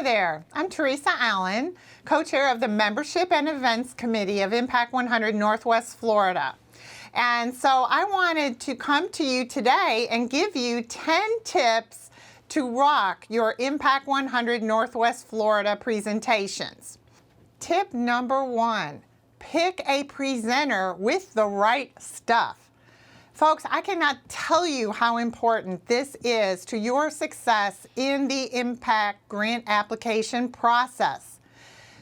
there. I'm Teresa Allen, co-chair of the Membership and Events Committee of Impact 100 Northwest Florida. And so I wanted to come to you today and give you 10 tips to rock your Impact 100 Northwest Florida presentations. Tip number 1, pick a presenter with the right stuff. Folks, I cannot tell you how important this is to your success in the Impact grant application process.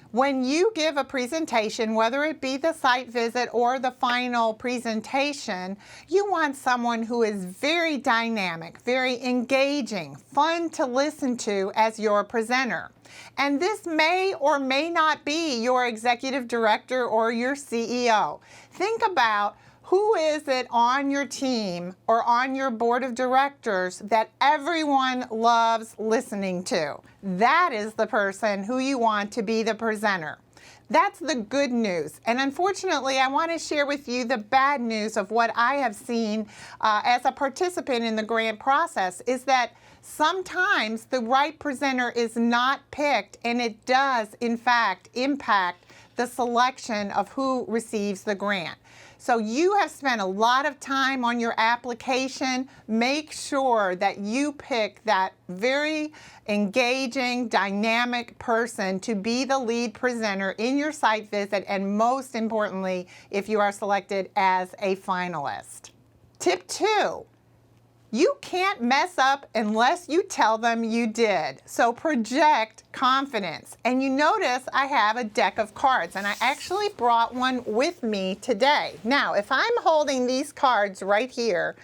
When you give a presentation, whether it be the site visit or the final presentation, you want someone who is very dynamic, very engaging, fun to listen to as your presenter. And this may or may not be your executive director or your CEO. Think about who is it on your team or on your board of directors that everyone loves listening to. That is the person who you want to be the presenter. That's the good news. And unfortunately, I want to share with you the bad news of what I have seen as a participant in the grant process is that sometimes the right presenter is not picked, and it does, in fact, impact the selection of who receives the grant. So you have spent a lot of time on your application. Make sure that you pick that very engaging, dynamic person to be the lead presenter in your site visit, and most importantly, if you are selected as a finalist. Tip 2. You can't mess up unless you tell them you did. So project confidence. And you notice I have a deck of cards, and I actually brought one with me today. Now, if I'm holding these cards right here,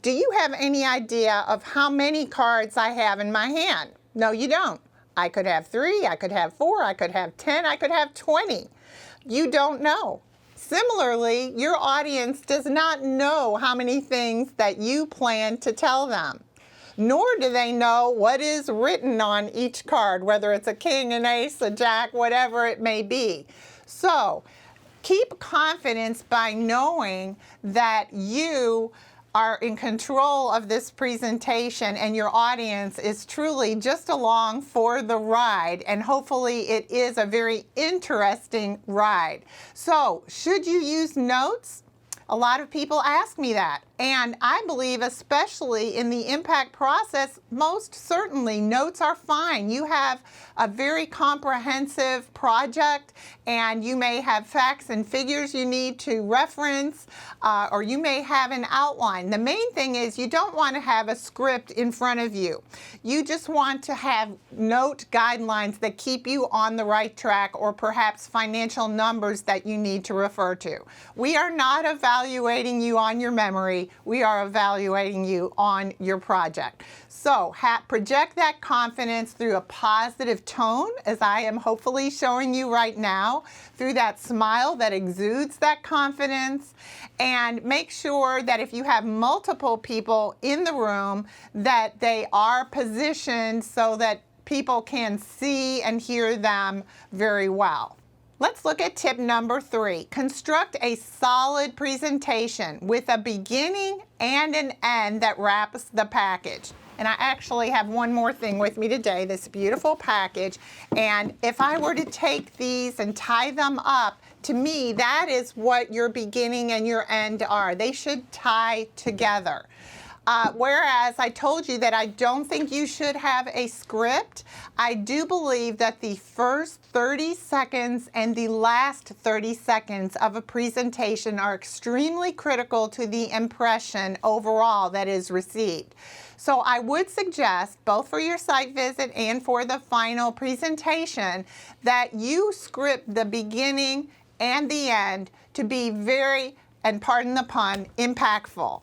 do you have any idea of how many cards I have in my hand? No, you don't. I could have 3, I could have 4, I could have 10, I could have 20. You don't know. Similarly, your audience does not know how many things that you plan to tell them, nor do they know what is written on each card, whether it's a king, an ace, a jack, whatever it may be. So keep confidence by knowing that you are in control of this presentation and your audience is truly just along for the ride, and hopefully it is a very interesting ride. So, should you use notes? A lot of people ask me that, and I believe especially in the impact process, most certainly notes are fine. You have a very comprehensive project, and you may have facts and figures you need to reference, or you may have an outline. The main thing is you don't want to have a script in front of you. You just want to have note guidelines that keep you on the right track, or perhaps financial numbers that you need to refer to. We are not evaluating you on your memory. We are evaluating you on your project. So project that confidence through a positive tone, as I am hopefully showing you right now, through that smile that exudes that confidence, and make sure that if you have multiple people in the room, that they are positioned so that people can see and hear them very well. Let's look at tip number 3. Construct a solid presentation with a beginning and an end that wraps the package. And I actually have one more thing with me today, this beautiful package. And if I were to take these and tie them up, to me, that is what your beginning and your end are. They should tie together. Whereas I told you that I don't think you should have a script, I do believe that the first 30 seconds and the last 30 seconds of a presentation are extremely critical to the impression overall that is received. So I would suggest, both for your site visit and for the final presentation, that you script the beginning and the end to be very, and pardon the pun, impactful.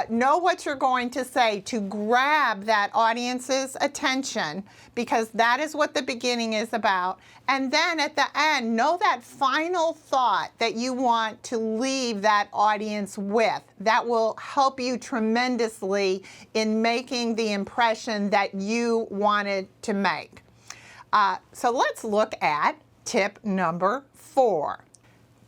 Know what you're going to say to grab that audience's attention, because that is what the beginning is about. And then at the end, know that final thought that you want to leave that audience with. That will help you tremendously in making the impression that you wanted to make. So let's look at tip number 4.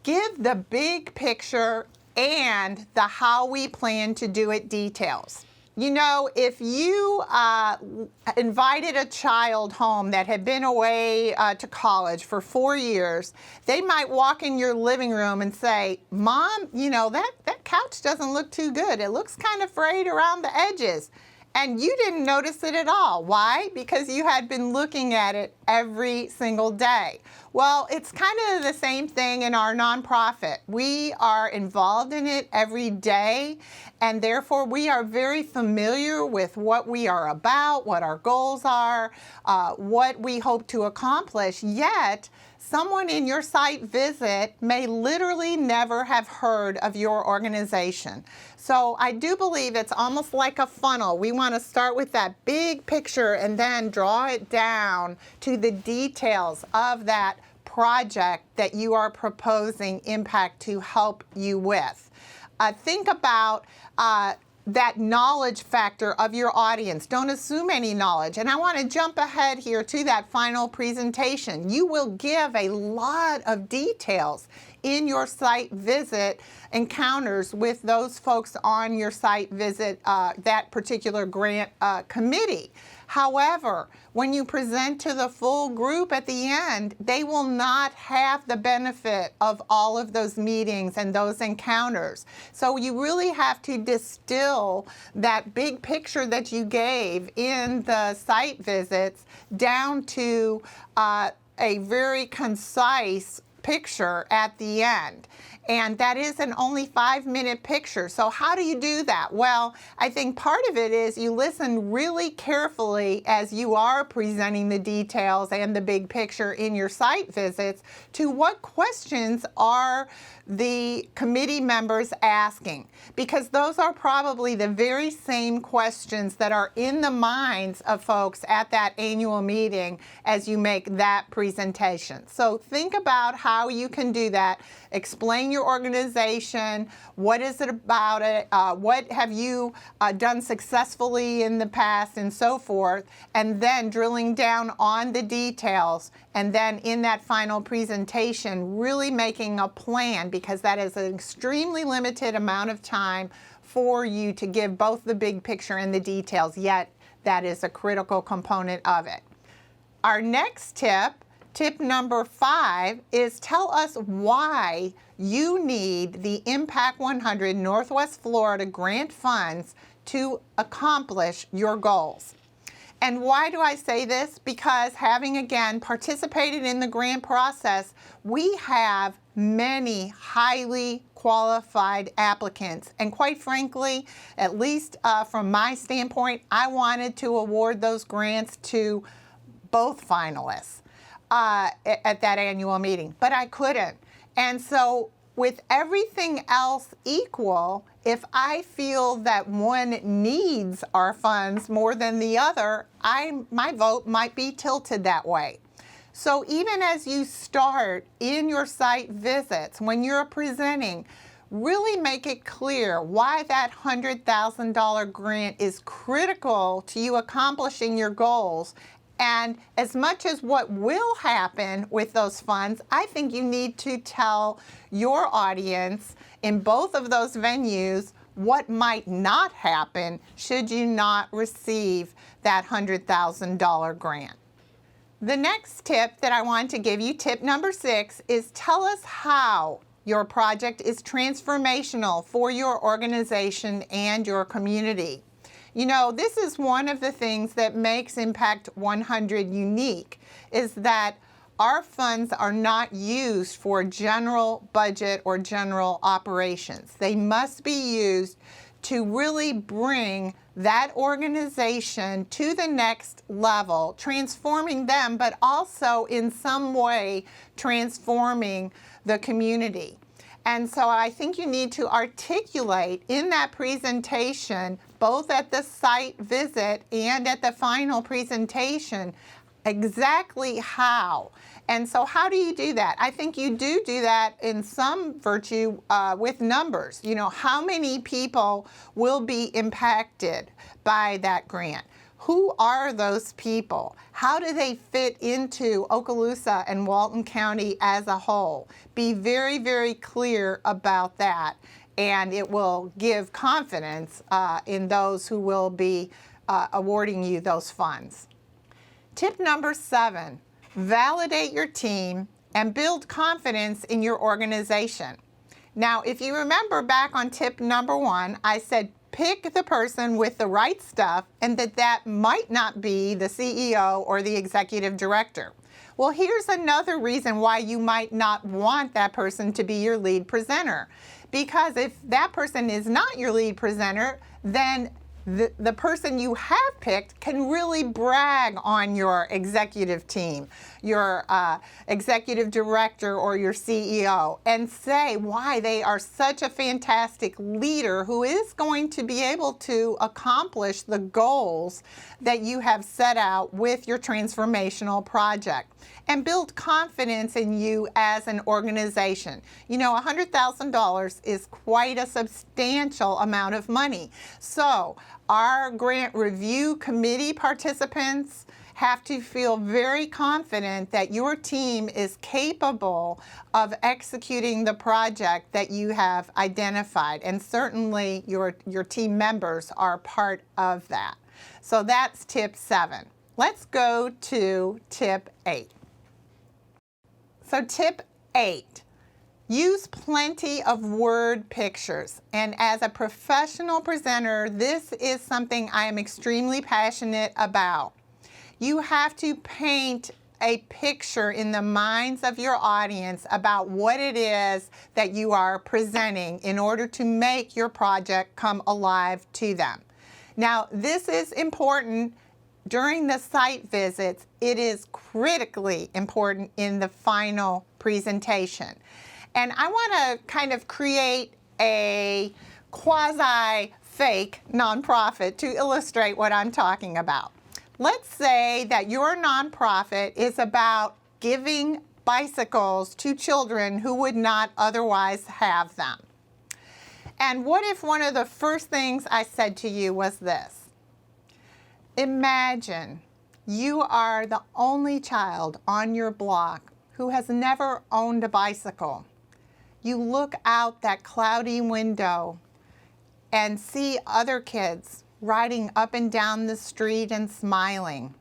Give the big picture and the how we plan to do it details. You know, if you invited a child home that had been away to college for 4 years, they might walk in your living room and say, Mom, you know, that couch doesn't look too good. It looks kind of frayed around the edges. And you didn't notice it at all. Why? Because you had been looking at it every single day. Well, it's kind of the same thing in our nonprofit. We are involved in it every day, and therefore we are very familiar with what we are about, what our goals are, what we hope to accomplish. Yet, someone in your site visit may literally never have heard of your organization. So I do believe it's almost like a funnel. We want to start with that big picture and then draw it down to the details of that project that you are proposing Impact to help you with. Think about that knowledge factor of your audience. Don't assume any knowledge. And I want to jump ahead here to that final presentation. You will give a lot of details in your site visit encounters with those folks on your site visit, that particular grant committee. However, when you present to the full group at the end, they will not have the benefit of all of those meetings and those encounters. So you really have to distill that big picture that you gave in the site visits down to a very concise picture at the end. And that is an only 5-minute picture. So how do you do that? Well, I think part of it is you listen really carefully as you are presenting the details and the big picture in your site visits to what questions are the committee members asking, because those are probably the very same questions that are in the minds of folks at that annual meeting as you make that presentation. So think about how you can do that. Explain your organization, what is it about it, what have you done successfully in the past, and so forth, and then drilling down on the details, and then in that final presentation really making a plan, because that is an extremely limited amount of time for you to give both the big picture and the details, yet that is a critical component of it. Our next tip, tip number 5, is tell us why you need the Impact 100 Northwest Florida grant funds to accomplish your goals. And why do I say this? Because having, again, participated in the grant process, we have many highly qualified applicants. And quite frankly, at least from my standpoint, I wanted to award those grants to both finalists at that annual meeting, but I couldn't. And so with everything else equal, if I feel that one needs our funds more than the other, my vote might be tilted that way. So even as you start in your site visits, when you're presenting, really make it clear why that $100,000 grant is critical to you accomplishing your goals. And as much as what will happen with those funds, I think you need to tell your audience in both of those venues what might not happen should you not receive that $100,000 grant. The next tip that I want to give you, tip number 6, is tell us how your project is transformational for your organization and your community. You know, this is one of the things that makes Impact 100 unique, is that our funds are not used for general budget or general operations. They must be used to really bring that organization to the next level, transforming them, but also in some way transforming the community. And so I think you need to articulate in that presentation, both at the site visit and at the final presentation, exactly how. And so how do you do that? I think you do that in some virtue with numbers. You know, how many people will be impacted by that grant? Who are those people? How do they fit into Okaloosa and Walton County as a whole? Be very, very clear about that. and it will give confidence in those who will be awarding you those funds. Tip number 7, validate your team and build confidence in your organization. Now, if you remember back on tip number 1, I said pick the person with the right stuff, and that might not be the CEO or the executive director. Well, here's another reason why you might not want that person to be your lead presenter. Because if that person is not your lead presenter, then the person you have picked can really brag on your executive team, your executive director or your CEO, and say why they are such a fantastic leader who is going to be able to accomplish the goals that you have set out with your transformational project, and build confidence in you as an organization. You know, $100,000 is quite a substantial amount of money. So our grant review committee participants have to feel very confident that your team is capable of executing the project that you have identified. And certainly your team members are part of that. So that's tip 7. Let's go to tip 8. So tip 8, use plenty of word pictures. And as a professional presenter, this is something I am extremely passionate about. You have to paint a picture in the minds of your audience about what it is that you are presenting in order to make your project come alive to them. Now, this is important during the site visits. It is critically important in the final presentation. And I want to kind of create a quasi-fake nonprofit to illustrate what I'm talking about. Let's say that your nonprofit is about giving bicycles to children who would not otherwise have them. And what if one of the first things I said to you was this? Imagine you are the only child on your block who has never owned a bicycle. You look out that cloudy window and see other kids riding up and down the street and smiling.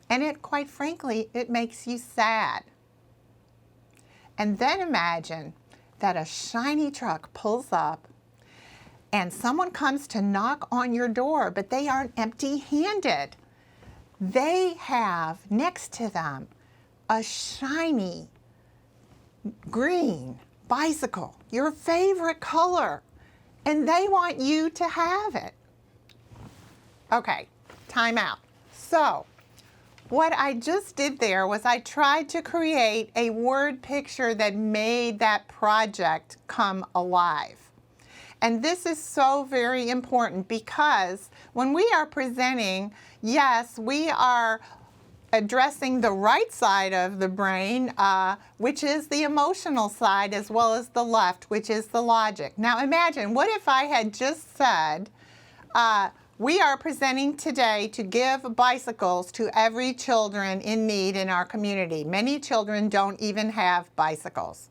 And quite frankly, it makes you sad. And then imagine that a shiny truck pulls up and someone comes to knock on your door, but they aren't empty-handed. They have next to them a shiny green bicycle, your favorite color, and they want you to have it. Okay, time out. So, what I just did there was I tried to create a word picture that made that project come alive. And this is so very important because when we are presenting, yes, we are addressing the right side of the brain, which is the emotional side, as well as the left, which is the logic. Now imagine, what if I had just said, we are presenting today to give bicycles to every children in need in our community. Many children don't even have bicycles.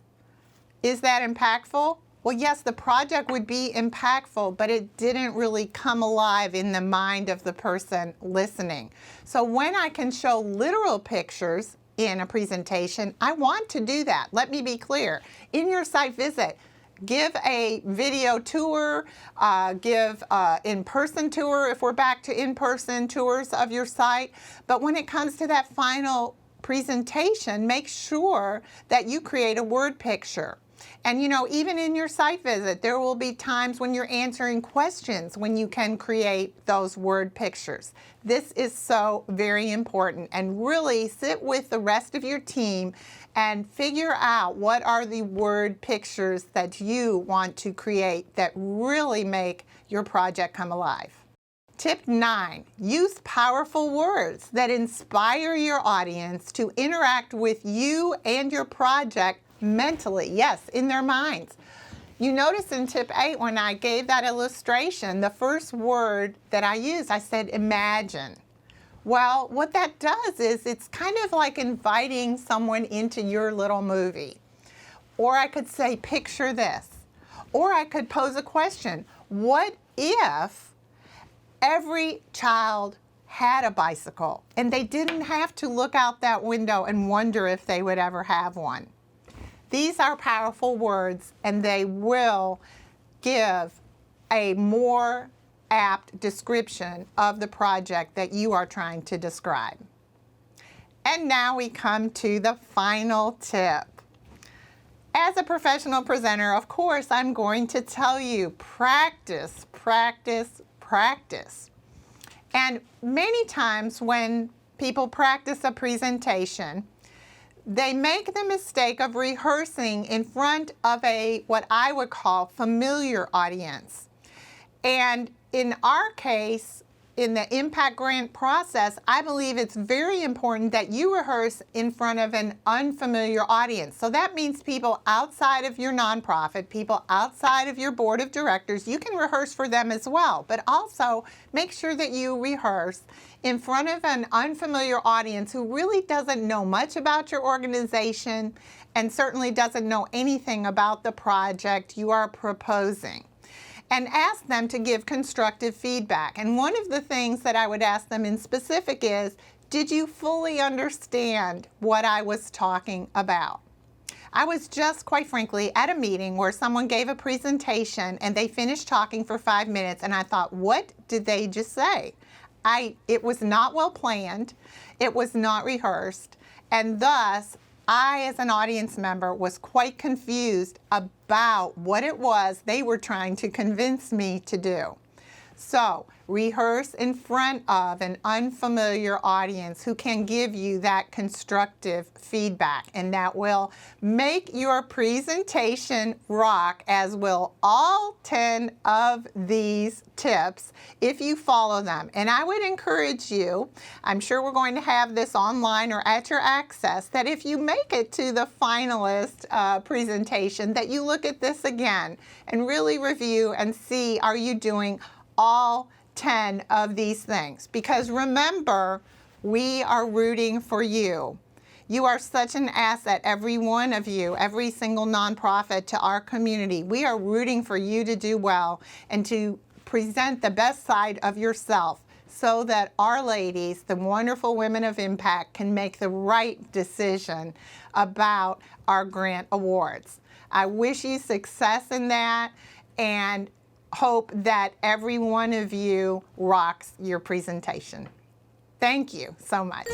Is that impactful? Well, yes, the project would be impactful, but it didn't really come alive in the mind of the person listening. So when I can show literal pictures in a presentation, I want to do that. Let me be clear. In your site visit, give a video tour, give an in-person tour if we're back to in-person tours of your site. But when it comes to that final presentation, make sure that you create a word picture. And you know, even in your site visit, there will be times when you're answering questions when you can create those word pictures. This is so very important, and really sit with the rest of your team and figure out what are the word pictures that you want to create that really make your project come alive. Tip 9, use powerful words that inspire your audience to interact with you and your project mentally, yes, in their minds. You notice in tip 8 when I gave that illustration, the first word that I used, I said imagine. Well, what that does is it's kind of like inviting someone into your little movie. Or I could say picture this. Or I could pose a question. What if every child had a bicycle and they didn't have to look out that window and wonder if they would ever have one? These are powerful words, and they will give a more apt description of the project that you are trying to describe. And now we come to the final tip. As a professional presenter, of course, I'm going to tell you, practice, practice, practice. And many times when people practice a presentation, they make the mistake of rehearsing in front of what I would call familiar audience. And in our case, in the impact grant process, I believe it's very important that you rehearse in front of an unfamiliar audience. So that means people outside of your nonprofit, people outside of your board of directors. You can rehearse for them as well, but also make sure that you rehearse in front of an unfamiliar audience who really doesn't know much about your organization and certainly doesn't know anything about the project you are proposing. And ask them to give constructive feedback. And one of the things that I would ask them in specific is, did you fully understand what I was talking about? I was just, quite frankly, at a meeting where someone gave a presentation and they finished talking for 5 minutes, and I thought, what did they just say? It was not well planned, it was not rehearsed, and thus I, as an audience member, was quite confused about what it was they were trying to convince me to do. So, rehearse in front of an unfamiliar audience who can give you that constructive feedback, and that will make your presentation rock, as will all 10 of these tips if you follow them. And I would encourage you, I'm sure we're going to have this online or at your access, that if you make it to the finalist presentation, that you look at this again and really review and see, are you doing all 10 of these things? Because remember, we are rooting for you. You are such an asset, every one of you, every single nonprofit to our community. We are rooting for you to do well and to present the best side of yourself so that our ladies, the wonderful women of impact, can make the right decision about our grant awards. I wish you success in that, and hope that every one of you rocks your presentation. Thank you so much.